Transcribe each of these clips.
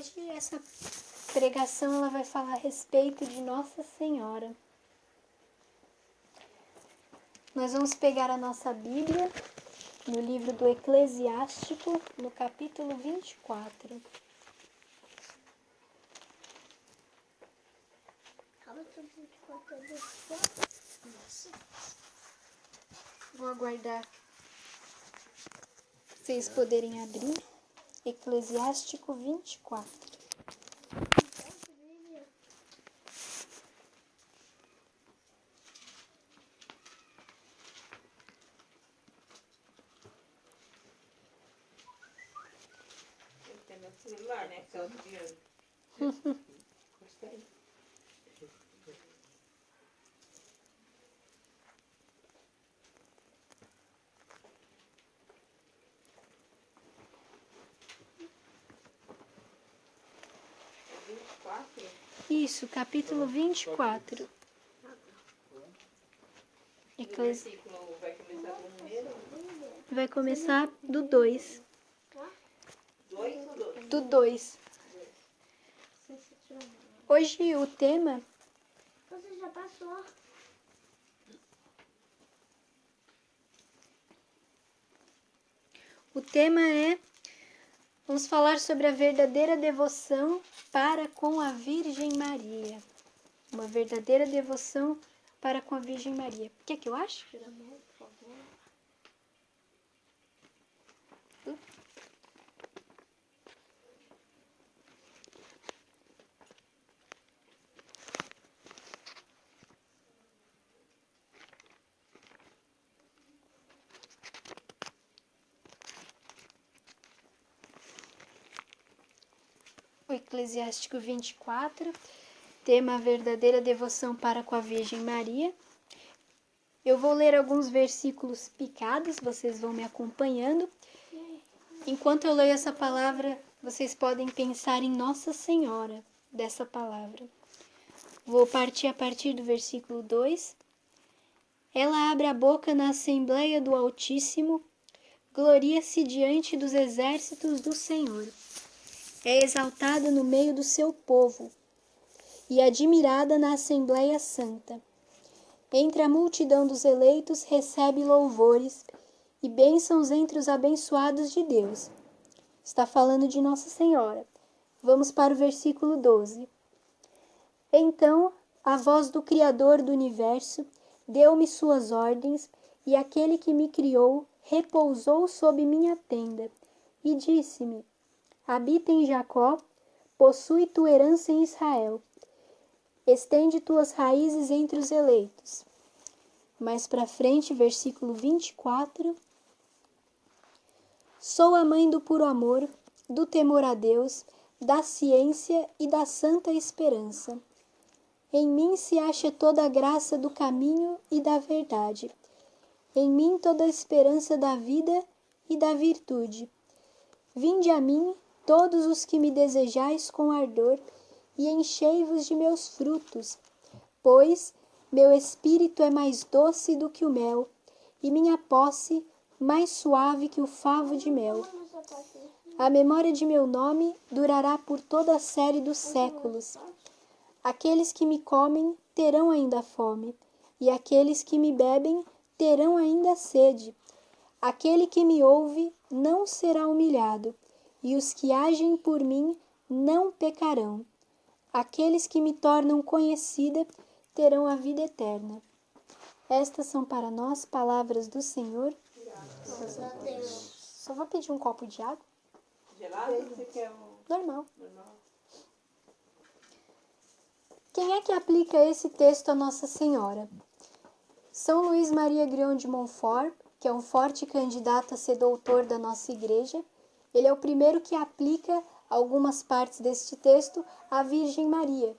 Hoje essa pregação ela vai falar a respeito de Nossa Senhora. Nós vamos pegar a nossa Bíblia no livro do Eclesiástico, no capítulo 24. Vou aguardar vocês poderem abrir. Eclesiástico 24. Tem meu celular, né? Que é o dinheiro. Gostei. Isso, capítulo 24. O versículo vai começar do primeiro? Vai começar do 2. Do 2. Hoje o tema... Você já passou. O tema é... Vamos falar sobre a verdadeira devoção para com a Virgem Maria. Uma verdadeira devoção para com a Virgem Maria. O que é que eu acho? Tira a mão, por favor. O Eclesiástico 24, tema a verdadeira devoção para com a Virgem Maria. Eu vou ler alguns versículos picados, vocês vão me acompanhando. Enquanto eu leio essa palavra, vocês podem pensar em Nossa Senhora dessa palavra. Vou partir a partir do versículo 2. Ela abre a boca na Assembleia do Altíssimo, gloria-se diante dos exércitos do Senhor. É exaltada no meio do seu povo e admirada na Assembleia Santa. Entre a multidão dos eleitos recebe louvores e bênçãos entre os abençoados de Deus. Está falando de Nossa Senhora. Vamos para o versículo 12. Então, a voz do Criador do Universo deu-me suas ordens, e aquele que me criou repousou sob minha tenda, e disse-me: habita em Jacó, possui tua herança em Israel. Estende tuas raízes entre os eleitos. Mais para frente, versículo 24. Sou a mãe do puro amor, do temor a Deus, da ciência e da santa esperança. Em mim se acha toda a graça do caminho e da verdade. Em mim toda a esperança da vida e da virtude. Vinde a mim, todos os que me desejais com ardor, e enchei-vos de meus frutos, pois meu espírito é mais doce do que o mel, e minha posse mais suave que o favo de mel. A memória de meu nome durará por toda a série dos séculos. Aqueles que me comem terão ainda fome, e aqueles que me bebem terão ainda sede. Aquele que me ouve não será humilhado, e os que agem por mim não pecarão. Aqueles que me tornam conhecida terão a vida eterna. Estas são para nós palavras do Senhor. Graças a Deus. Só vou pedir um copo de água. Gelado ou você quer um Normal. normal? Quem é que aplica esse texto a Nossa Senhora? São Luís Maria Grião de Montfort, que é um forte candidato a ser doutor da nossa igreja. Ele é o primeiro que aplica algumas partes deste texto à Virgem Maria.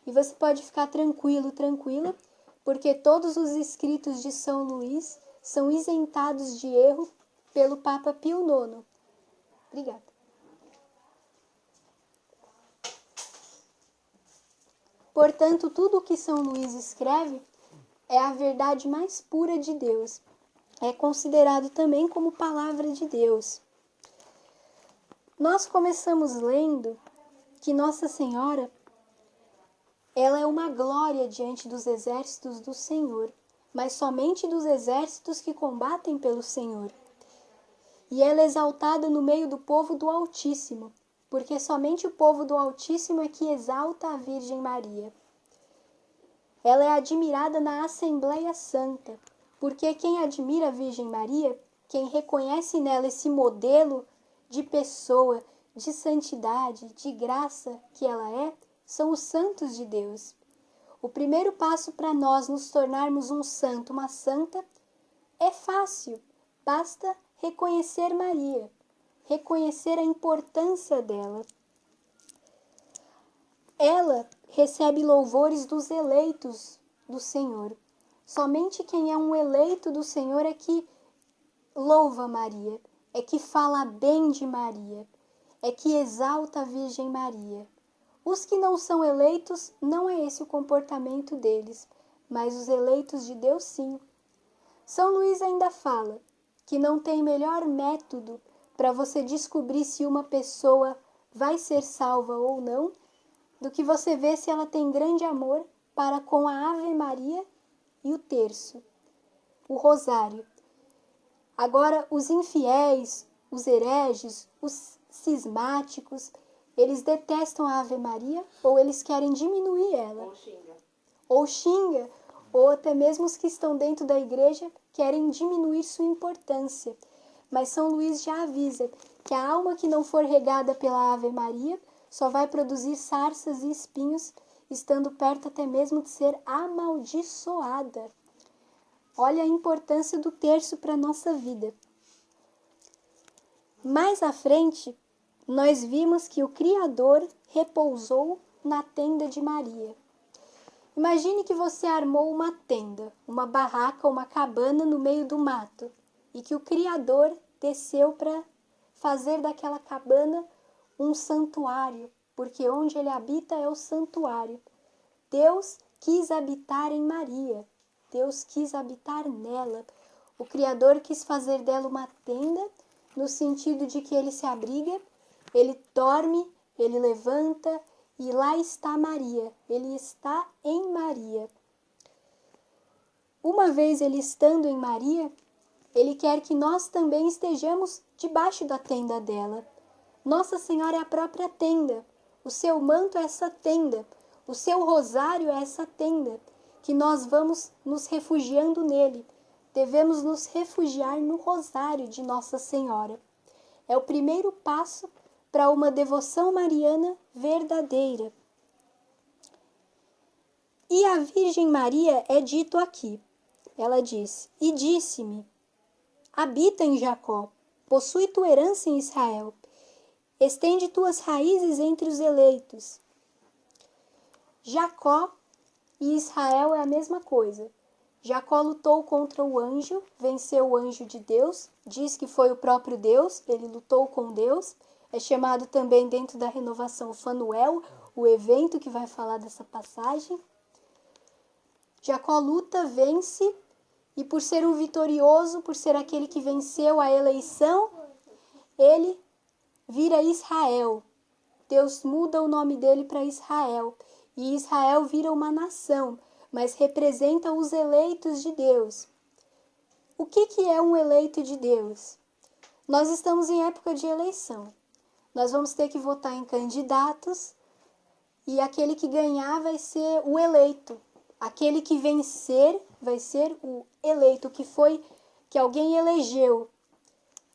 E você pode ficar tranquilo, tranquila, porque todos os escritos de São Luís são isentados de erro pelo Papa Pio IX. Obrigada. Portanto, tudo o que São Luís escreve é a verdade mais pura de Deus. É considerado também como palavra de Deus. Nós começamos lendo que Nossa Senhora, ela é uma glória diante dos exércitos do Senhor, mas somente dos exércitos que combatem pelo Senhor. E ela é exaltada no meio do povo do Altíssimo, porque somente o povo do Altíssimo é que exalta a Virgem Maria. Ela é admirada na Assembleia Santa, porque quem admira a Virgem Maria, quem reconhece nela esse modelo de pessoa, de santidade, de graça que ela é, são os santos de Deus. O primeiro passo para nós nos tornarmos um santo, uma santa, é fácil, basta reconhecer Maria, reconhecer a importância dela. Ela recebe louvores dos eleitos do Senhor. Somente quem é um eleito do Senhor é que louva Maria, é que fala bem de Maria, é que exalta a Virgem Maria. Os que não são eleitos, não é esse o comportamento deles, mas os eleitos de Deus sim. São Luís ainda fala que não tem melhor método para você descobrir se uma pessoa vai ser salva ou não, do que você ver se ela tem grande amor para com a Ave Maria e o terço, o rosário. Agora, os infiéis, os hereges, os cismáticos, eles detestam a Ave Maria ou eles querem diminuir ela. Ou xinga, ou até mesmo os que estão dentro da igreja querem diminuir sua importância. Mas São Luís já avisa que a alma que não for regada pela Ave Maria só vai produzir sarças e espinhos, estando perto até mesmo de ser amaldiçoada. Olha a importância do terço para a nossa vida. Mais à frente, nós vimos que o Criador repousou na tenda de Maria. Imagine que você armou uma tenda, uma barraca, uma cabana no meio do mato, e que o Criador desceu para fazer daquela cabana um santuário, porque onde ele habita é o santuário. Deus quis habitar em Maria, Deus quis habitar nela. O Criador quis fazer dela uma tenda, no sentido de que ele se abriga, ele dorme, ele levanta, e lá está Maria, ele está em Maria. Uma vez ele estando em Maria, ele quer que nós também estejamos debaixo da tenda dela. Nossa Senhora é a própria tenda, o seu manto é essa tenda, o seu rosário é essa tenda, que nós vamos nos refugiando nele. Devemos nos refugiar no rosário de Nossa Senhora. É o primeiro passo para uma devoção mariana verdadeira. E a Virgem Maria é dito aqui. Ela diz: e disse-me, habita em Jacó, possui tua herança em Israel, estende tuas raízes entre os eleitos. Jacó e Israel é a mesma coisa. Jacó lutou contra o anjo, venceu o anjo de Deus, diz que foi o próprio Deus, ele lutou com Deus. É chamado também dentro da renovação Fanuel, o evento que vai falar dessa passagem. Jacó luta, vence, e por ser um vitorioso, por ser aquele que venceu a eleição, ele vira Israel. Deus muda o nome dele para Israel. E Israel vira uma nação, mas representa os eleitos de Deus. O que é um eleito de Deus? Nós estamos em época de eleição. Nós vamos ter que votar em candidatos e aquele que ganhar vai ser o eleito. Aquele que vencer vai ser o eleito, que alguém elegeu.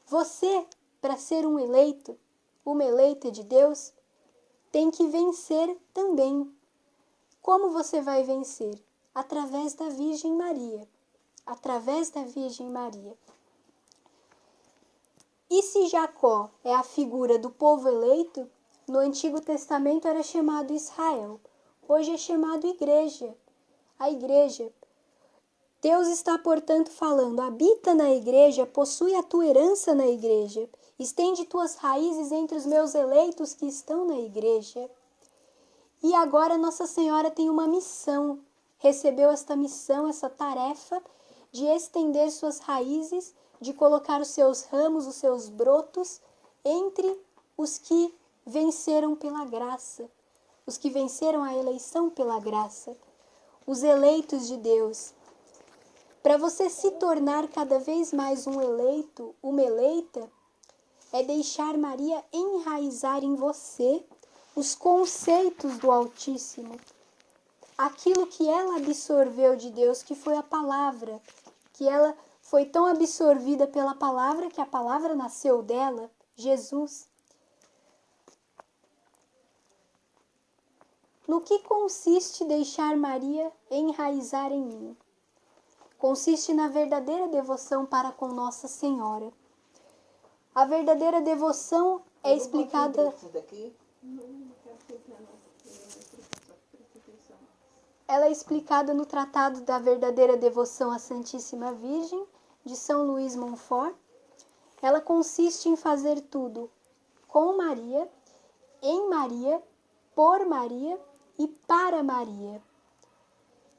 Você, para ser um eleito, uma eleita de Deus, tem que vencer também. Como você vai vencer? Através da Virgem Maria. Através da Virgem Maria. E se Jacó é a figura do povo eleito, no Antigo Testamento era chamado Israel. Hoje é chamado igreja. A igreja. Deus está, portanto, falando, habita na igreja, possui a tua herança na igreja, estende tuas raízes entre os meus eleitos que estão na igreja. E agora Nossa Senhora tem uma missão, recebeu esta missão, essa tarefa de estender suas raízes, de colocar os seus ramos, os seus brotos entre os que venceram pela graça, os que venceram a eleição pela graça, os eleitos de Deus. Para você se tornar cada vez mais um eleito, uma eleita, é deixar Maria enraizar em você os conceitos do Altíssimo, aquilo que ela absorveu de Deus, que foi a palavra, que ela foi tão absorvida pela palavra que a palavra nasceu dela, Jesus. No que consiste deixar Maria enraizar em mim? Consiste na verdadeira devoção para com Nossa Senhora. A verdadeira devoção é explicada... Ela é explicada no Tratado da Verdadeira Devoção à Santíssima Virgem, de São Luís Montfort. Ela consiste em fazer tudo com Maria, em Maria, por Maria e para Maria.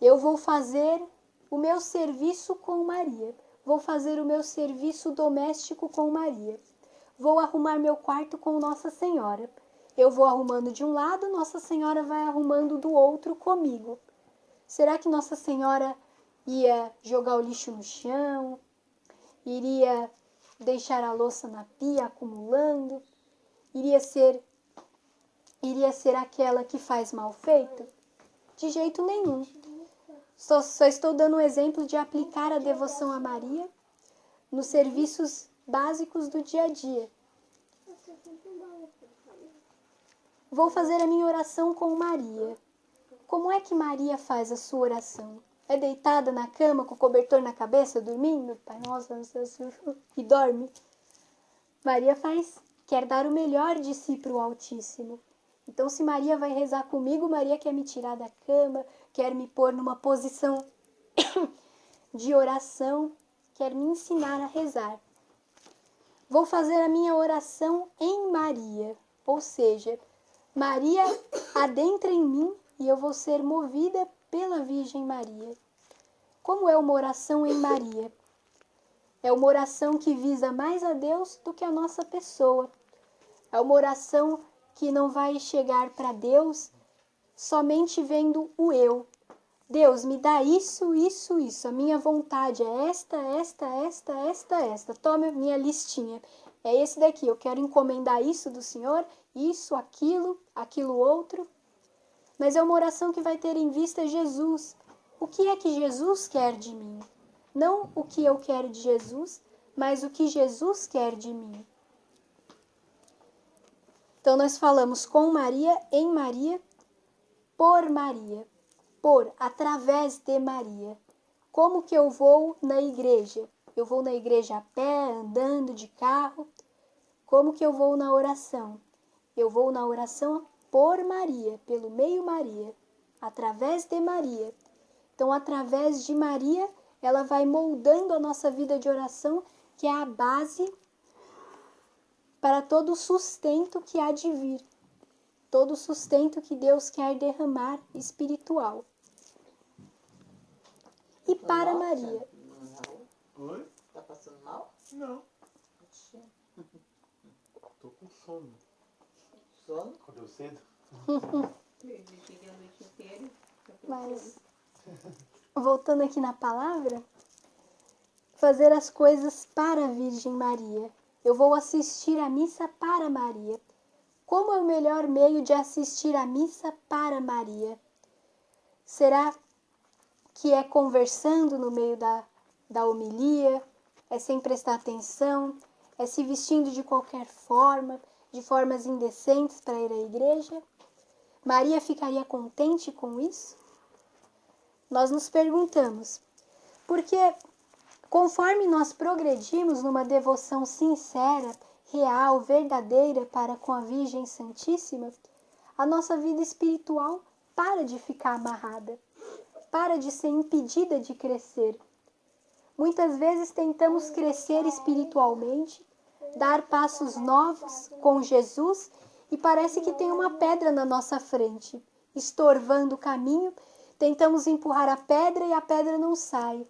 Eu vou fazer o meu serviço com Maria. Vou fazer o meu serviço doméstico com Maria. Vou arrumar meu quarto com Nossa Senhora. Eu vou arrumando de um lado, Nossa Senhora vai arrumando do outro comigo. Será que Nossa Senhora ia jogar o lixo no chão? Iria deixar a louça na pia acumulando? Iria ser aquela que faz mal feito? De jeito nenhum. Só estou dando um exemplo de aplicar a devoção a Maria nos serviços básicos do dia a dia. Vou fazer a minha oração com Maria. Como é que Maria faz a sua oração? É deitada na cama com o cobertor na cabeça, dormindo? Pai nosso, e dorme? Maria quer dar o melhor de si para o Altíssimo. Então, se Maria vai rezar comigo, Maria quer me tirar da cama, quer me pôr numa posição de oração, quer me ensinar a rezar. Vou fazer a minha oração em Maria, ou seja, Maria adentra em mim e eu vou ser movida pela Virgem Maria. Como é uma oração em Maria? É uma oração que visa mais a Deus do que a nossa pessoa. É uma oração que não vai chegar para Deus somente vendo o eu. Deus, me dá isso, isso, isso. A minha vontade é esta. Tome a minha listinha. É esse daqui. Eu quero encomendar isso do Senhor, isso, aquilo outro. Mas é uma oração que vai ter em vista Jesus. O que é que Jesus quer de mim? Não o que eu quero de Jesus, mas o que Jesus quer de mim. Então, nós falamos com Maria, em Maria, por Maria, através de Maria. Como que eu vou na igreja? Eu vou na igreja a pé, andando de carro? Como que eu vou na oração? Eu vou na oração por Maria, pelo meio Maria, através de Maria. Então, através de Maria, ela vai moldando a nossa vida de oração, que é a base para todo o sustento que há de vir, todo o sustento que Deus quer derramar espiritual. E para Maria. Oi? Tá passando mal? Não. Tô com sono. Sono? Acordou cedo? Fiquei a noite inteira. Mas, voltando aqui na palavra, fazer as coisas para a Virgem Maria. Eu vou assistir a missa para Maria. Como é o melhor meio de assistir a missa para Maria? Será que é conversando no meio da homilia? É sem prestar atenção? É se vestindo de qualquer forma, de formas indecentes para ir à igreja? Maria ficaria contente com isso? Nós nos perguntamos, porque conforme nós progredimos numa devoção sincera, real, verdadeira para com a Virgem Santíssima, a nossa vida espiritual para de ficar amarrada, para de ser impedida de crescer. Muitas vezes tentamos crescer espiritualmente, dar passos novos com Jesus e parece que tem uma pedra na nossa frente, estorvando o caminho. Tentamos empurrar a pedra e a pedra não sai.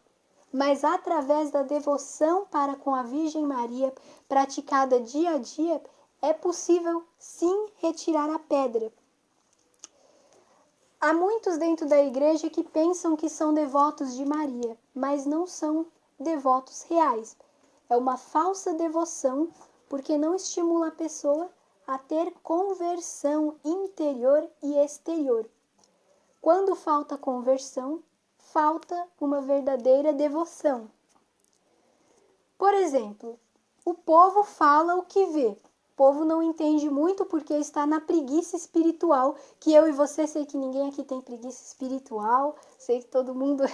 Mas através da devoção para com a Virgem Maria, praticada dia a dia, é possível sim retirar a pedra. Há muitos dentro da igreja que pensam que são devotos de Maria, mas não são devotos reais. É uma falsa devoção, porque não estimula a pessoa a ter conversão interior e exterior. Quando falta conversão, falta uma verdadeira devoção. Por exemplo, o povo fala o que vê. O povo não entende muito porque está na preguiça espiritual, que eu e você, sei que ninguém aqui tem preguiça espiritual, sei que todo mundo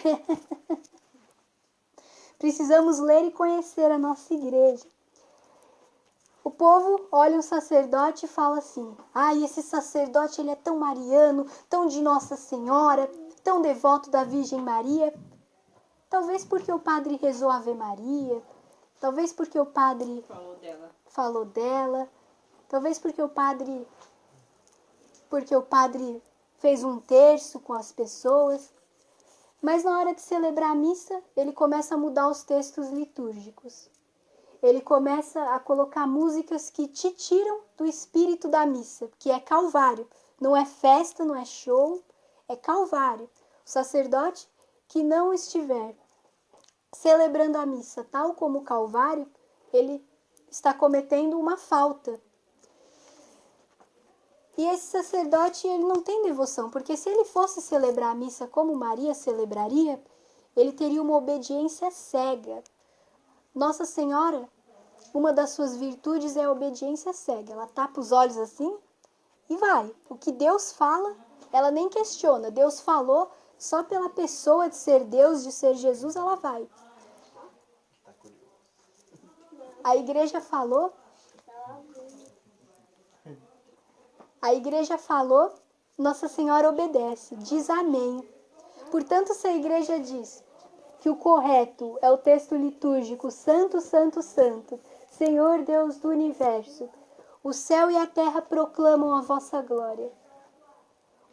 Precisamos ler e conhecer a nossa igreja. O povo olha o sacerdote e fala assim: esse sacerdote ele é tão mariano, tão de Nossa Senhora, tão devoto da Virgem Maria. Talvez porque o padre rezou Ave Maria, talvez porque o padre falou dela, talvez porque o padre fez um terço com as pessoas. Mas na hora de celebrar a missa, ele começa a mudar os textos litúrgicos. Ele começa a colocar músicas que te tiram do espírito da missa, que é calvário. Não é festa, não é show, é calvário. O sacerdote que não estiver celebrando a missa tal como o calvário, ele está cometendo uma falta. E esse sacerdote, ele não tem devoção, porque se ele fosse celebrar a missa como Maria celebraria, ele teria uma obediência cega. Nossa Senhora, uma das suas virtudes é a obediência cega. Ela tapa os olhos assim e vai. O que Deus fala, ela nem questiona. Deus falou, só pela pessoa de ser Deus, de ser Jesus, ela vai. A igreja falou, Nossa Senhora obedece, diz amém. Portanto, se a igreja diz que o correto é o texto litúrgico Santo, Santo, Santo, Senhor Deus do Universo, o céu e a terra proclamam a vossa glória.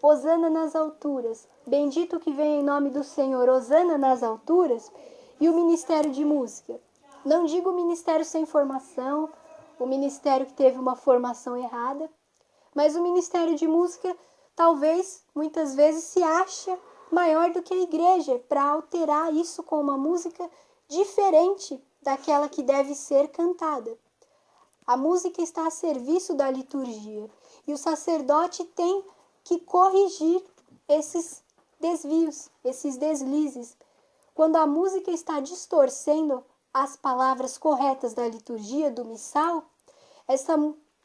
Hosana nas alturas, bendito que vem em nome do Senhor, hosana nas alturas, e o ministério de música. Não digo o ministério sem formação, o ministério que teve uma formação errada, mas o ministério de música, talvez, muitas vezes, se acha maior do que a igreja, para alterar isso com uma música diferente daquela que deve ser cantada. A música está a serviço da liturgia, e o sacerdote tem que corrigir esses desvios, esses deslizes. Quando a música está distorcendo as palavras corretas da liturgia, do missal,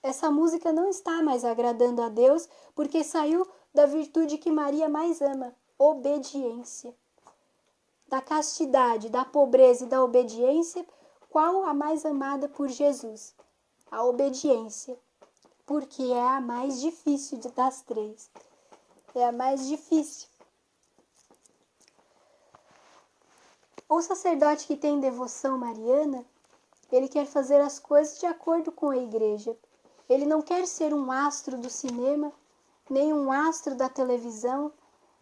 essa música não está mais agradando a Deus, porque saiu da virtude que Maria mais ama, obediência. Da castidade, da pobreza e da obediência, qual a mais amada por Jesus? A obediência, porque é a mais difícil das três. É a mais difícil. O sacerdote que tem devoção mariana, ele quer fazer as coisas de acordo com a igreja. Ele não quer ser um astro do cinema, nem um astro da televisão,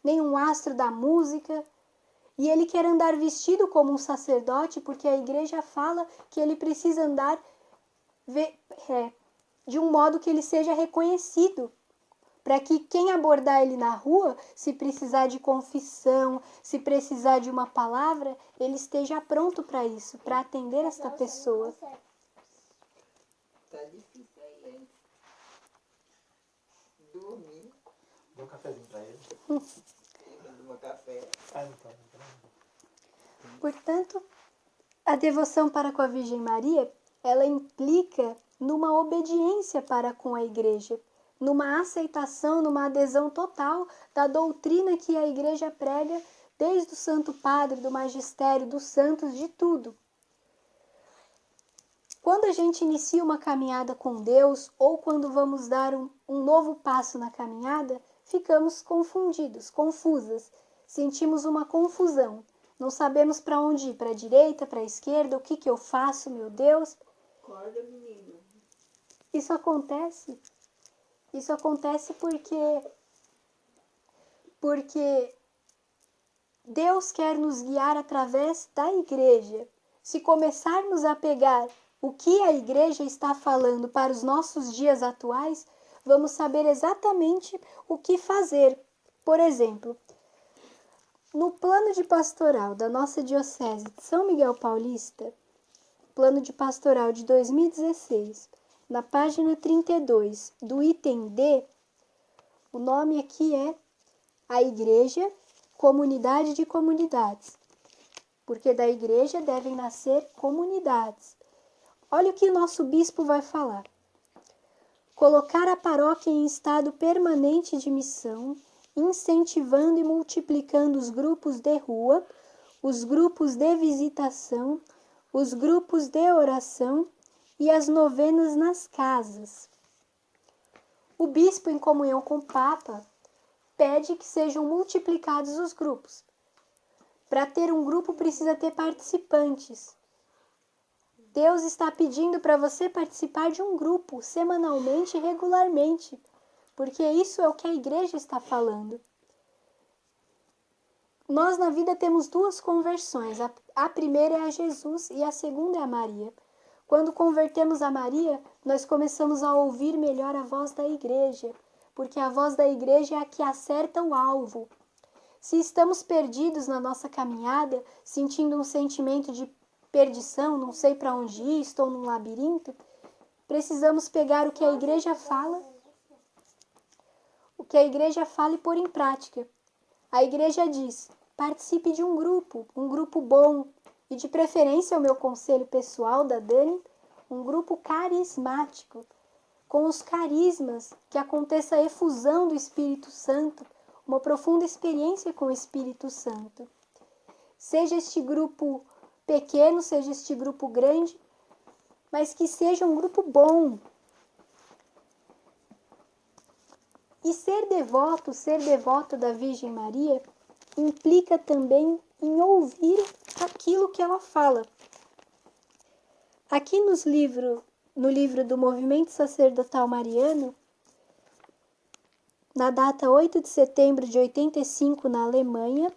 nem um astro da música. E ele quer andar vestido como um sacerdote, porque a igreja fala que ele precisa andar de um modo que ele seja reconhecido. Para que quem abordar ele na rua, se precisar de confissão, se precisar de uma palavra, ele esteja pronto para isso, para atender esta pessoa. Tá difícil aí, hein? Dormir. Dá um cafezinho pra ele. Tomar café. Portanto, a devoção para com a Virgem Maria, ela implica numa obediência para com a igreja, numa aceitação, numa adesão total da doutrina que a igreja prega, desde o Santo Padre, do magistério, dos santos, de tudo. Quando a gente inicia uma caminhada com Deus, ou quando vamos dar um novo passo na caminhada, ficamos confundidos, confusas, sentimos uma confusão. Não sabemos para onde ir, para a direita, para a esquerda, o que eu faço, meu Deus. Acorda, menino. Isso acontece porque Deus quer nos guiar através da igreja. Se começarmos a pegar o que a igreja está falando para os nossos dias atuais, vamos saber exatamente o que fazer. Por exemplo, no plano de pastoral da nossa Diocese de São Miguel Paulista, plano de pastoral de 2016, na página 32 do item D, o nome aqui é a Igreja, Comunidade de Comunidades, porque da igreja devem nascer comunidades. Olha o que o nosso bispo vai falar. Colocar a paróquia em estado permanente de missão, incentivando e multiplicando os grupos de rua, os grupos de visitação, os grupos de oração e as novenas nas casas. O bispo, em comunhão com o Papa, pede que sejam multiplicados os grupos. Para ter um grupo precisa ter participantes. Deus está pedindo para você participar de um grupo semanalmente e regularmente, porque isso é o que a igreja está falando. Nós na vida temos duas conversões, a primeira é a Jesus e a segunda é a Maria. Quando convertemos a Maria, nós começamos a ouvir melhor a voz da igreja, porque a voz da igreja é a que acerta o alvo. Se estamos perdidos na nossa caminhada, sentindo um sentimento de perdição, não sei para onde ir, estou num labirinto, precisamos pegar o que a igreja fala, e pôr em prática. A igreja diz: participe de um grupo bom, e de preferência, o meu conselho pessoal da Dani, um grupo carismático, com os carismas, que aconteça a efusão do Espírito Santo, uma profunda experiência com o Espírito Santo. Seja este grupo pequeno, seja este grupo grande, mas que seja um grupo bom. E ser devoto da Virgem Maria, implica também em ouvir aquilo que ela fala. Aqui no livro do Movimento Sacerdotal Mariano, na data 8 de setembro de 85, na Alemanha,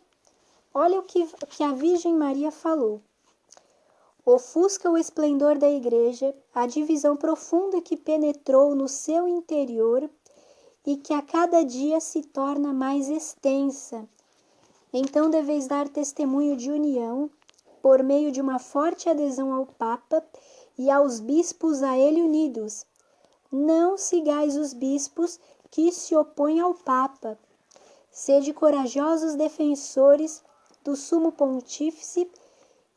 olha o que a Virgem Maria falou. Ofusca o esplendor da igreja, a divisão profunda que penetrou no seu interior e que a cada dia se torna mais extensa. Então deveis dar testemunho de união, por meio de uma forte adesão ao Papa e aos bispos a ele unidos. Não sigais os bispos que se opõem ao Papa. Sede corajosos defensores do Sumo Pontífice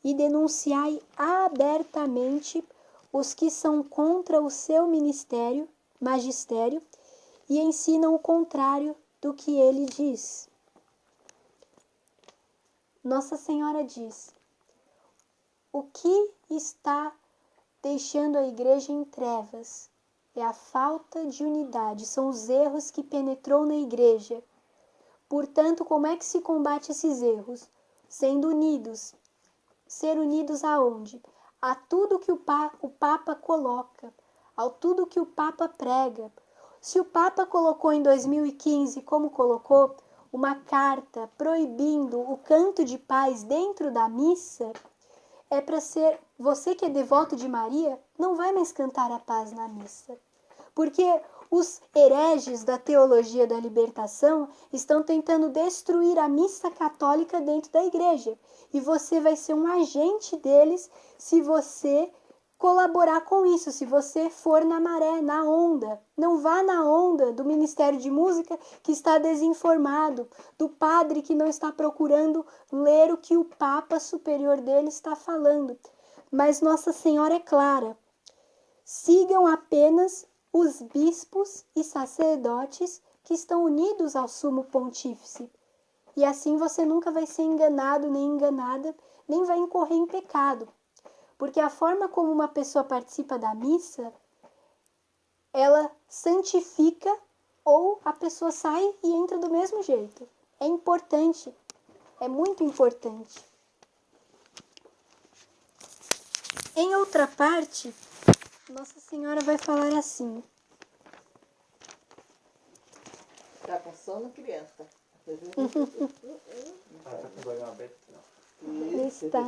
e denunciai abertamente os que são contra o seu magistério, e ensinam o contrário do que ele diz. Nossa Senhora diz: o que está deixando a igreja em trevas é a falta de unidade, são os erros que penetrou na igreja. Portanto, como é que se combate esses erros? Sendo unidos. Ser unidos aonde? A tudo que o Papa coloca, a tudo que o Papa prega. Se o Papa colocou em 2015, como colocou, uma carta proibindo o canto de paz dentro da missa, é para ser, você que é devoto de Maria, não vai mais cantar a paz na missa. Porque os hereges da teologia da libertação estão tentando destruir a missa católica dentro da igreja. E você vai ser um agente deles se você colaborar com isso, se você for na maré, na onda. Não vá na onda do Ministério de Música que está desinformado, do padre que não está procurando ler o que o Papa superior dele está falando. Mas Nossa Senhora é clara. Sigam apenas os bispos e sacerdotes que estão unidos ao Sumo Pontífice. E assim você nunca vai ser enganado nem enganada, nem vai incorrer em pecado. Porque a forma como uma pessoa participa da missa, ela santifica ou a pessoa sai e entra do mesmo jeito. É importante, é muito importante. Em outra parte, Nossa Senhora vai falar assim. Tá com sono, criança? Está.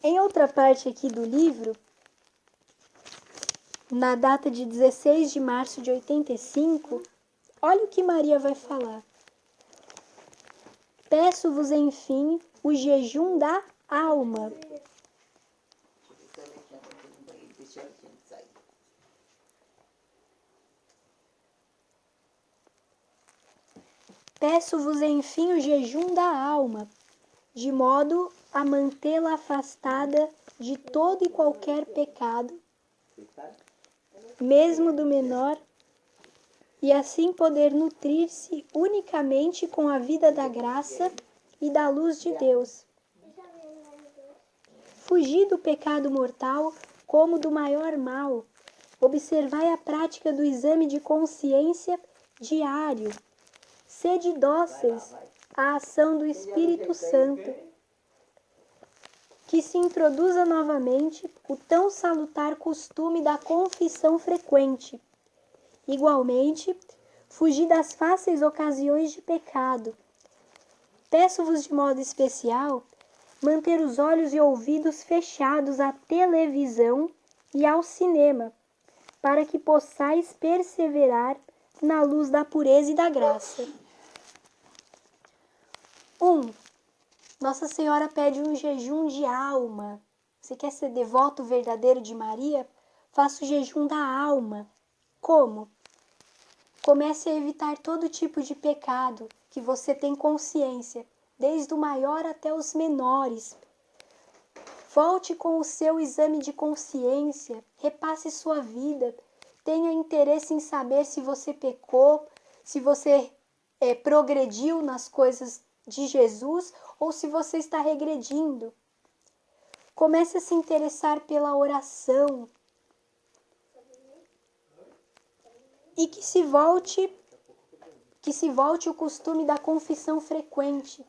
Em outra parte aqui do livro, na data de 16 de março de 85, olha o que Maria vai falar. Peço-vos, enfim, o jejum da alma. Peço-vos, enfim, o jejum da alma, de modo a mantê-la afastada de todo e qualquer pecado, mesmo do menor, e assim poder nutrir-se unicamente com a vida da graça e da luz de Deus. Fugir do pecado mortal como do maior mal. Observai a prática do exame de consciência diário. Sede dóceis à ação do Espírito Santo, que se introduza novamente o tão salutar costume da confissão frequente. Igualmente, fugir das fáceis ocasiões de pecado. Peço-vos de modo especial manter os olhos e ouvidos fechados à televisão e ao cinema, para que possais perseverar na luz da pureza e da graça. 1. Nossa Senhora pede um jejum de alma. Você quer ser devoto verdadeiro de Maria? Faça o jejum da alma. Como? Comece a evitar todo tipo de pecado que você tem consciência, desde o maior até os menores. Volte com o seu exame de consciência, repasse sua vida, tenha interesse em saber se você pecou, se você progrediu nas coisas de Jesus ou se você está regredindo. Comece a se interessar pela oração e que se volte o costume da confissão frequente.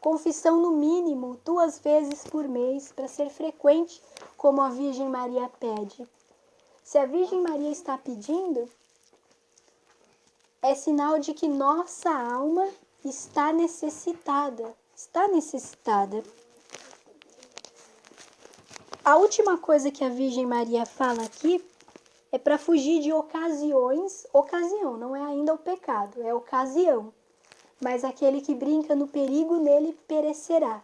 Confissão no mínimo 2 vezes por mês, para ser frequente, como a Virgem Maria pede. Se a Virgem Maria está pedindo, é sinal de que nossa alma está necessitada. A última coisa que a Virgem Maria fala aqui é para fugir de ocasião, não é ainda o pecado, é ocasião. Mas aquele que brinca no perigo, nele perecerá.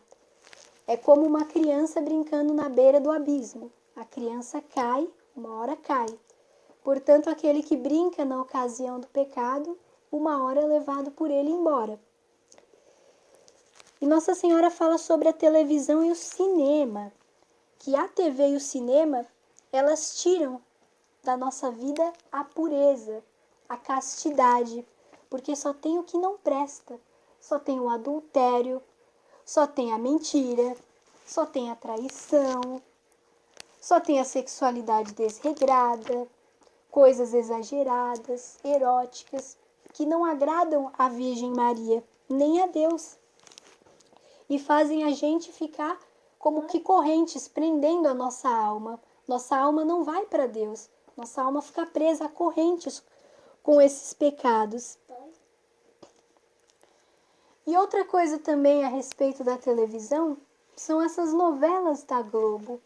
É como uma criança brincando na beira do abismo. A criança cai, uma hora cai. Portanto, aquele que brinca na ocasião do pecado, uma hora é levado por ele embora. E Nossa Senhora fala sobre a televisão e o cinema, que a TV e o cinema, elas tiram da nossa vida a pureza, a castidade, porque só tem o que não presta, só tem o adultério, só tem a mentira, só tem a traição, só tem a sexualidade desregrada, coisas exageradas, eróticas, que não agradam a Virgem Maria, nem a Deus, e fazem a gente ficar como que correntes, prendendo a nossa alma. Nossa alma não vai para Deus, nossa alma fica presa a correntes com esses pecados. E outra coisa também a respeito da televisão são essas novelas da Globo.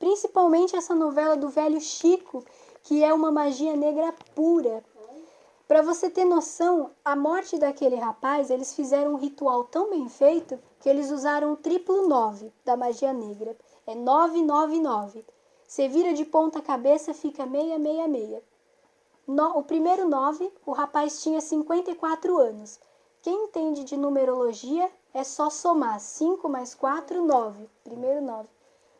Principalmente essa novela do Velho Chico, que é uma magia negra pura. Para você ter noção, a morte daquele rapaz, eles fizeram um ritual tão bem feito que eles usaram o triplo 9 da magia negra. É 999. Você vira de ponta cabeça, fica 666. O primeiro 9, o rapaz tinha 54 anos. Quem entende de numerologia é só somar 5 mais 4, 9. Primeiro 9.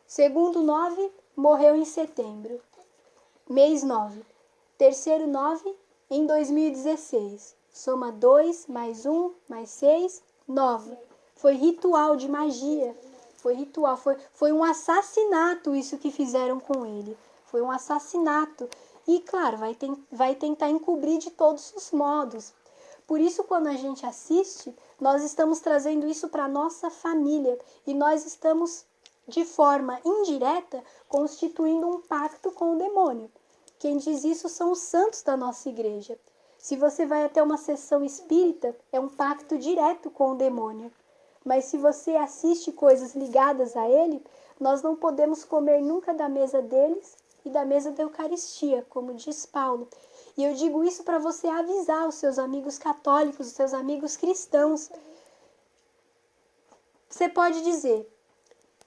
Segundo 9, morreu em setembro. Mês 9. Terceiro 9, em 2016. Soma 2 mais 1 mais 6, 9. Foi ritual de magia. Foi ritual. Foi um assassinato isso que fizeram com ele. Foi um assassinato. E, claro, vai tentar encobrir de todos os modos. Por isso, quando a gente assiste, nós estamos trazendo isso para a nossa família. E nós estamos, de forma indireta, constituindo um pacto com o demônio. Quem diz isso são os santos da nossa igreja. Se você vai até uma sessão espírita, é um pacto direto com o demônio. Mas se você assiste coisas ligadas a ele, Nós não podemos comer nunca da mesa deles e da mesa da Eucaristia, como diz Paulo. E eu digo isso para você avisar os seus amigos católicos, os seus amigos cristãos. Você pode dizer: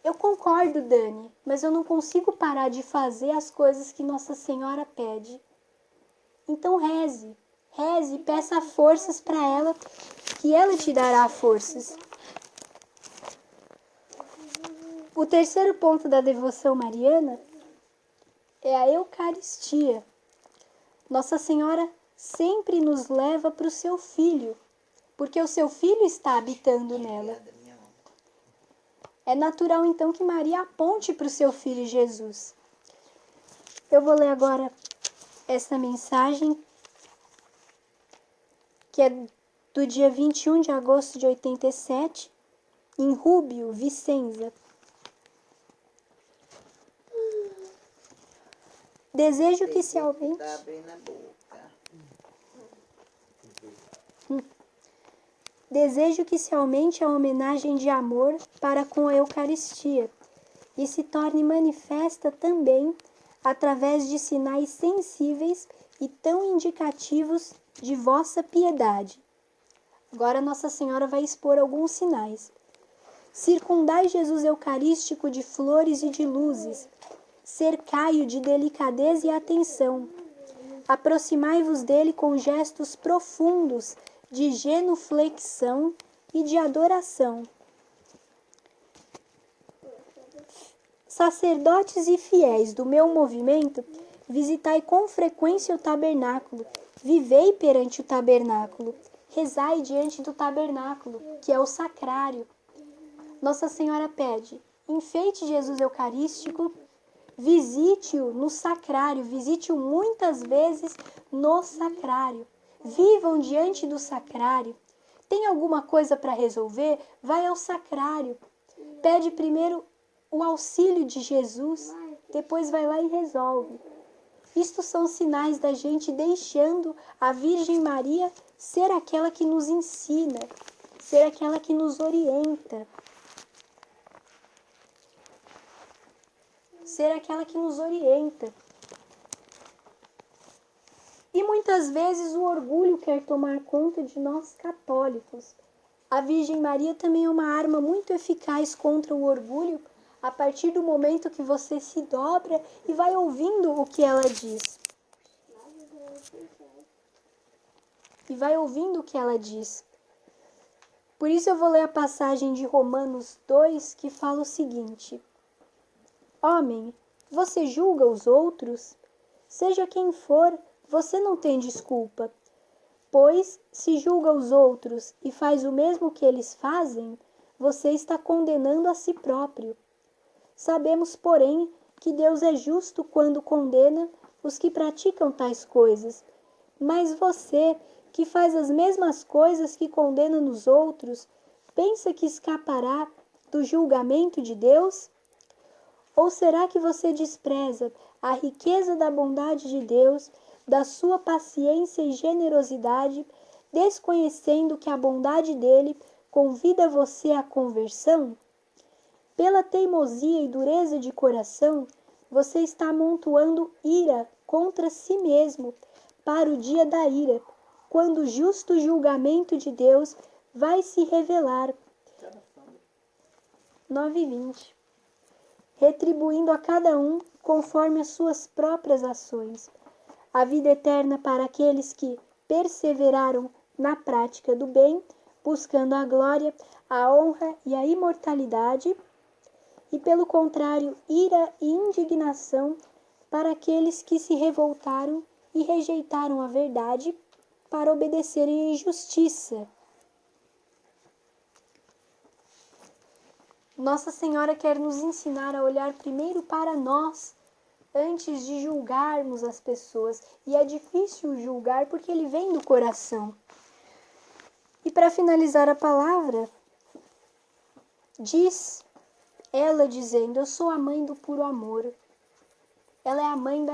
eu concordo, Dani, mas eu não consigo parar de fazer as coisas que Nossa Senhora pede. Então reze e peça forças para ela, que ela te dará forças. O terceiro ponto da devoção mariana é a Eucaristia. Nossa Senhora sempre nos leva para o seu Filho, porque o seu Filho está habitando nela. É natural, então, que Maria aponte para o seu Filho Jesus. Eu vou ler agora essa mensagem, que é do dia 21 de agosto de 87, em Rubio, Vicenza. Desejo que se aumente... Tá abrindo a boca. Desejo que se aumente a homenagem de amor para com a Eucaristia e se torne manifesta também através de sinais sensíveis e tão indicativos de vossa piedade. Agora Nossa Senhora vai expor alguns sinais. Circundai Jesus Eucarístico de flores e de luzes, cercai-o de delicadeza e atenção. Aproximai-vos dele com gestos profundos de genuflexão e de adoração. Sacerdotes e fiéis do meu movimento, visitai com frequência o tabernáculo, vivei perante o tabernáculo, rezai diante do tabernáculo, que é o sacrário. Nossa Senhora pede: enfeite Jesus Eucarístico, visite-o no sacrário, visite-o muitas vezes no sacrário. Vivam diante do sacrário. Tem alguma coisa para resolver? Vai ao sacrário. Pede primeiro o auxílio de Jesus, depois vai lá e resolve. Isto são sinais da gente deixando a Virgem Maria ser aquela que nos ensina, ser aquela que nos orienta. Ser aquela que nos orienta. E muitas vezes o orgulho quer tomar conta de nós católicos. A Virgem Maria também é uma arma muito eficaz contra o orgulho, a partir do momento que você se dobra e vai ouvindo o que ela diz. E vai ouvindo o que ela diz. Por isso eu vou ler a passagem de Romanos 2, que fala o seguinte: Homem, você julga os outros? Seja quem for, você não tem desculpa. Pois, se julga os outros e faz o mesmo que eles fazem, você está condenando a si próprio. Sabemos, porém, que Deus é justo quando condena os que praticam tais coisas. Mas você, que faz as mesmas coisas que condena nos outros, pensa que escapará do julgamento de Deus? Ou será que você despreza a riqueza da bondade de Deus, da sua paciência e generosidade, desconhecendo que a bondade dele convida você à conversão? Pela teimosia e dureza de coração, você está amontoando ira contra si mesmo para o dia da ira, quando o justo julgamento de Deus vai se revelar. 9:20. Retribuindo a cada um conforme as suas próprias ações. A vida eterna para aqueles que perseveraram na prática do bem, buscando a glória, a honra e a imortalidade, e pelo contrário, ira e indignação para aqueles que se revoltaram e rejeitaram a verdade para obedecerem à injustiça. Nossa Senhora quer nos ensinar a olhar primeiro para nós, antes de julgarmos as pessoas. E é difícil julgar porque ele vem do coração. E para finalizar a palavra, diz ela dizendo: eu sou a mãe do puro amor. Ela é a mãe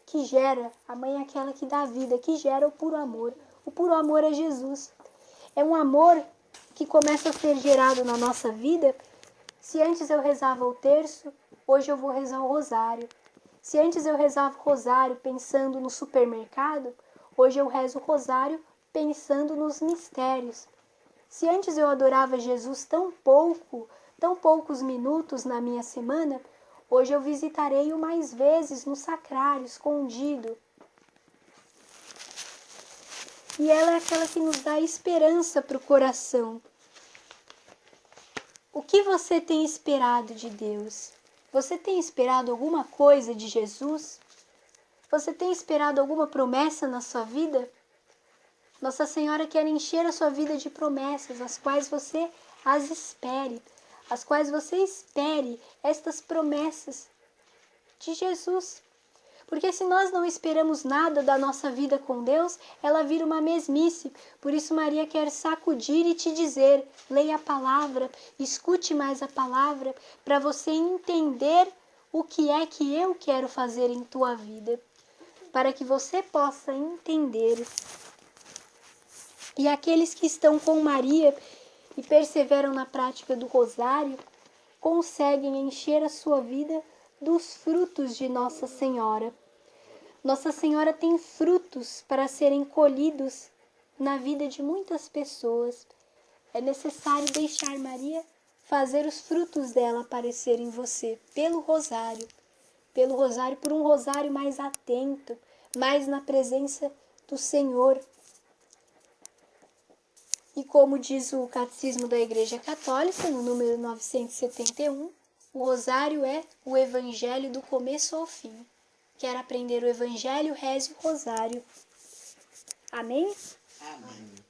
que gera, a mãe é aquela que dá vida, que gera o puro amor. O puro amor é Jesus. É um amor que começa a ser gerado na nossa vida. Se antes eu rezava o terço, hoje eu vou rezar o rosário. Se antes eu rezava o rosário pensando no supermercado, hoje eu rezo o rosário pensando nos mistérios. Se antes eu adorava Jesus tão poucos minutos na minha semana, hoje eu visitarei-o mais vezes no sacrário, escondido. E ela é aquela que nos dá esperança para o coração. O que você tem esperado de Deus? Você tem esperado alguma coisa de Jesus? Você tem esperado alguma promessa na sua vida? Nossa Senhora quer encher a sua vida de promessas, as quais você as espere, as quais você espere estas promessas de Jesus. Porque se nós não esperamos nada da nossa vida com Deus, ela vira uma mesmice. Por isso Maria quer sacudir e te dizer, leia a palavra, escute mais a palavra, para você entender o que é que eu quero fazer em tua vida. Para que você possa entender. E aqueles que estão com Maria e perseveram na prática do rosário, conseguem encher a sua vida dos frutos de Nossa Senhora. Nossa Senhora tem frutos para serem colhidos na vida de muitas pessoas. É necessário deixar Maria fazer os frutos dela aparecer em você, pelo rosário, por um rosário mais atento, mais na presença do Senhor. E como diz o Catecismo da Igreja Católica, no número 971, o rosário é o evangelho do começo ao fim. Quer aprender o evangelho? Reze o rosário. Amém? Amém.